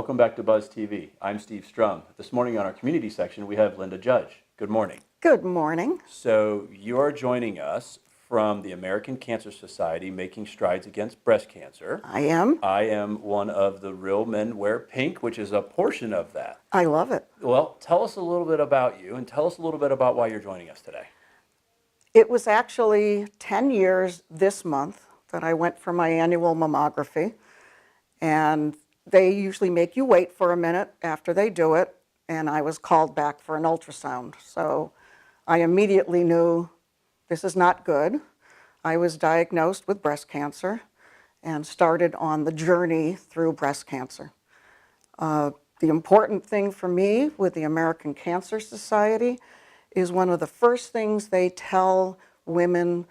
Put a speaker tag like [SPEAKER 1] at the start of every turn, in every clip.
[SPEAKER 1] welcome back to Buzz TV. I'm Steve Strum. This morning on our community section, we have Linda Judge. Good morning.
[SPEAKER 2] Good morning.
[SPEAKER 1] So you are joining us from the American Cancer Society Making Strides Against Breast Cancer.
[SPEAKER 2] I am.
[SPEAKER 1] I am one of the Real Men Wear Pink, which is a portion of that.
[SPEAKER 2] I love it.
[SPEAKER 1] Well, tell us a little bit about you and tell us a little bit about why you're joining us today.
[SPEAKER 2] It was actually 10 years this month that I went for my annual mammography, and they usually make you wait for a minute after they do it, and I was called back for an ultrasound. So I immediately knew this is not good. I was diagnosed with breast cancer and started on the journey through breast cancer. The important thing for me with the American Cancer Society is one of the first things they tell women,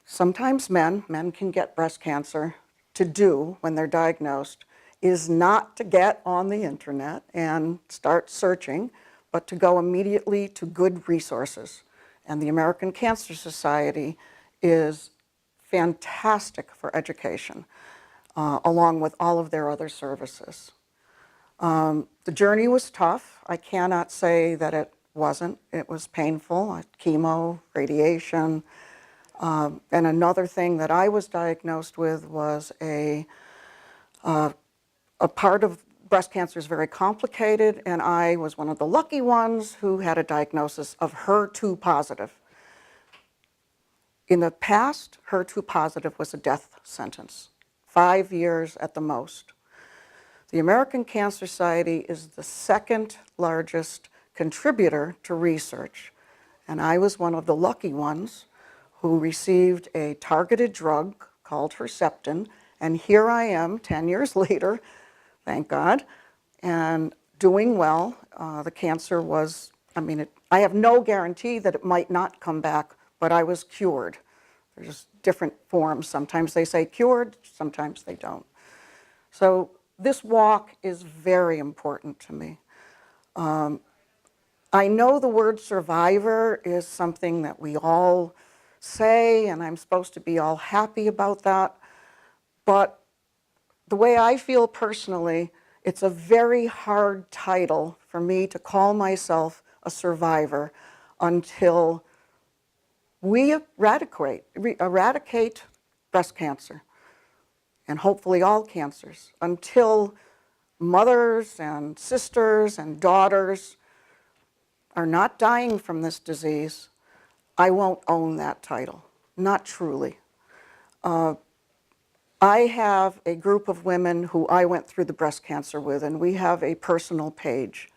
[SPEAKER 2] sometimes men can get breast cancer, to do when they're diagnosed is not to get on the internet and start searching, but to go immediately to good resources. And the American Cancer Society is fantastic for education, along with all of their other services. The journey was tough. I cannot say that it wasn't. It was painful, chemo, radiation. And another thing that I was diagnosed with was a part of breast cancer is very complicated, and I was one of the lucky ones who had a diagnosis of HER2 positive. In the past, HER2 positive was a death sentence, 5 years at the most. The American Cancer Society is the second largest contributor to research, and I was one of the lucky ones who received a targeted drug called Herceptin, and here I am 10 years later, thank God, and doing well. The cancer was, I have no guarantee that it might not come back, but I was cured. There's different forms. Sometimes they say cured, sometimes they don't. So this walk is very important to me. I know the word survivor is something that we all say, and I'm supposed to be all happy about that, but the way I feel personally, it's a very hard title for me to call myself a survivor until we eradicate breast cancer, and hopefully all cancers, until mothers and sisters and daughters are not dying from this disease. I won't own that title, not truly. I have a group of women who I went through the breast cancer with, and we have a personal page.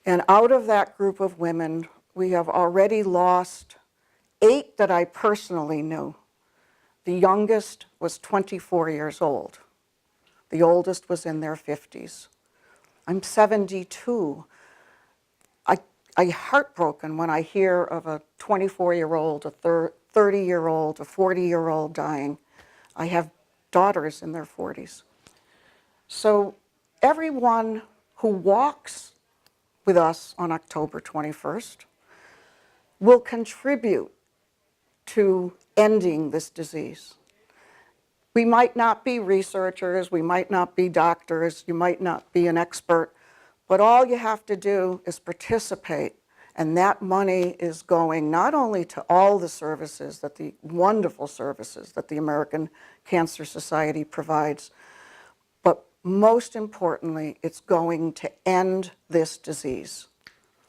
[SPEAKER 2] And out of that group of women, we have already lost 8 that I personally knew. The youngest was 24 years old. The oldest was in their 50s. I'm 72. I'm heartbroken when I hear of a 24-year-old, a 30-year-old, a 40-year-old dying. I have daughters in their 40s. So everyone who walks with us on October 21st will contribute to ending this disease. We might not be researchers, we might not be doctors, you might not be an expert, but all you have to do is participate, and that money is going not only to all the services, wonderful services that the American Cancer Society provides, but most importantly, it's going to end this disease.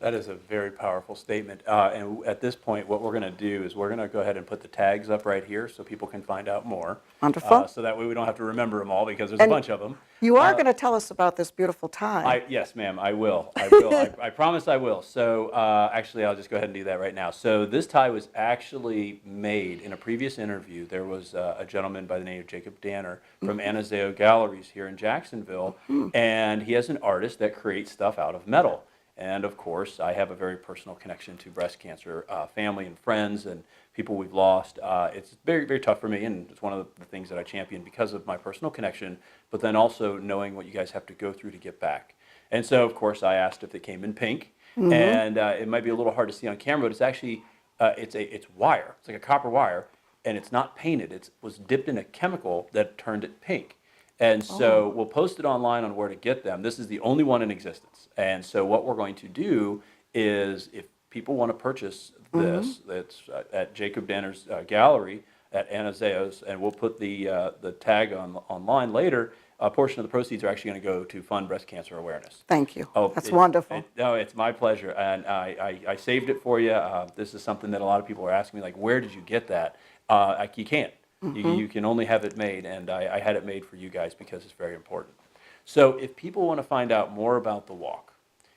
[SPEAKER 1] That is a very powerful statement. And at this point, what we're going to do is we're going to go ahead and put the tags up right here so people can find out more.
[SPEAKER 2] Wonderful.
[SPEAKER 1] So that way we don't have to remember them all because there's a bunch of them.
[SPEAKER 2] You are going to tell us about this beautiful tie.
[SPEAKER 1] Yes, ma'am, I will. I will. I promise I will. So actually, I'll just go ahead and do that right now. So this tie was actually made in a previous interview. There was a gentleman by the name of Jacob Danner from Anazao Galleries here in Jacksonville, and he has an artist that creates stuff out of metal. And of course, I have a very personal connection to breast cancer, family and friends and people we've lost. It's very, very tough for me, and it's one of the things that I champion because of my personal connection, but then also knowing what you guys have to go through to get back. And so, of course, I asked if it came in pink, and it might be a little hard to see on camera, but it's actually, it's wire. It's like a copper wire, and it's not painted. It was dipped in a chemical that turned it pink. And so we'll post it online on where to get them. This is the only one in existence. And so what we're going to do is if people want to purchase this, that's at Jacob Danner's gallery at Anazeo's, and we'll put the tag online later. A portion of the proceeds are actually going to go to fund breast cancer awareness.
[SPEAKER 2] Thank you.
[SPEAKER 1] Oh,
[SPEAKER 2] That's
[SPEAKER 1] it's-
[SPEAKER 2] wonderful.
[SPEAKER 1] No, it's my pleasure, and I saved it for you. This is something that a lot of people are asking me, like, where did you get that? You can't. You can only have it made, and I had it made for you guys because it's very important. So if people want to find out more about the walk,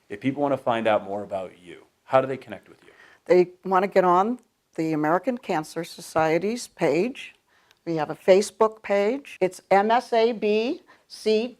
[SPEAKER 1] if people want to find out more about you, how do they connect with you?
[SPEAKER 2] They want to get on the American Cancer Society's page. We have a Facebook page. It's MSABC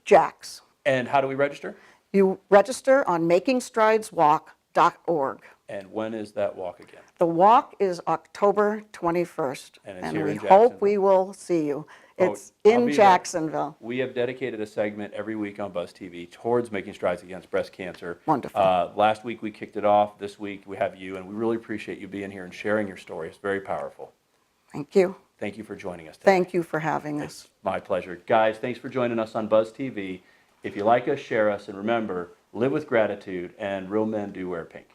[SPEAKER 2] Jax.
[SPEAKER 1] And how do we register?
[SPEAKER 2] You register on makingstrideswalk.org.
[SPEAKER 1] And when is that walk again?
[SPEAKER 2] The walk is October 21st.
[SPEAKER 1] And it's here
[SPEAKER 2] we
[SPEAKER 1] in
[SPEAKER 2] hope
[SPEAKER 1] Jacksonville.
[SPEAKER 2] we will see you.
[SPEAKER 1] Oh,
[SPEAKER 2] It's
[SPEAKER 1] I'll
[SPEAKER 2] in
[SPEAKER 1] be there.
[SPEAKER 2] Jacksonville.
[SPEAKER 1] We have dedicated a segment every week on Buzz TV towards making strides against breast cancer.
[SPEAKER 2] Wonderful.
[SPEAKER 1] Last week we kicked it off. This week we have you, and we really appreciate you being here and sharing your story. It's very powerful.
[SPEAKER 2] Thank you.
[SPEAKER 1] Thank you for joining us today.
[SPEAKER 2] Thank you for having us.
[SPEAKER 1] It's my pleasure. Guys, thanks for joining us on Buzz TV. If you like us, share us, and remember, live with gratitude, and real men do wear pink.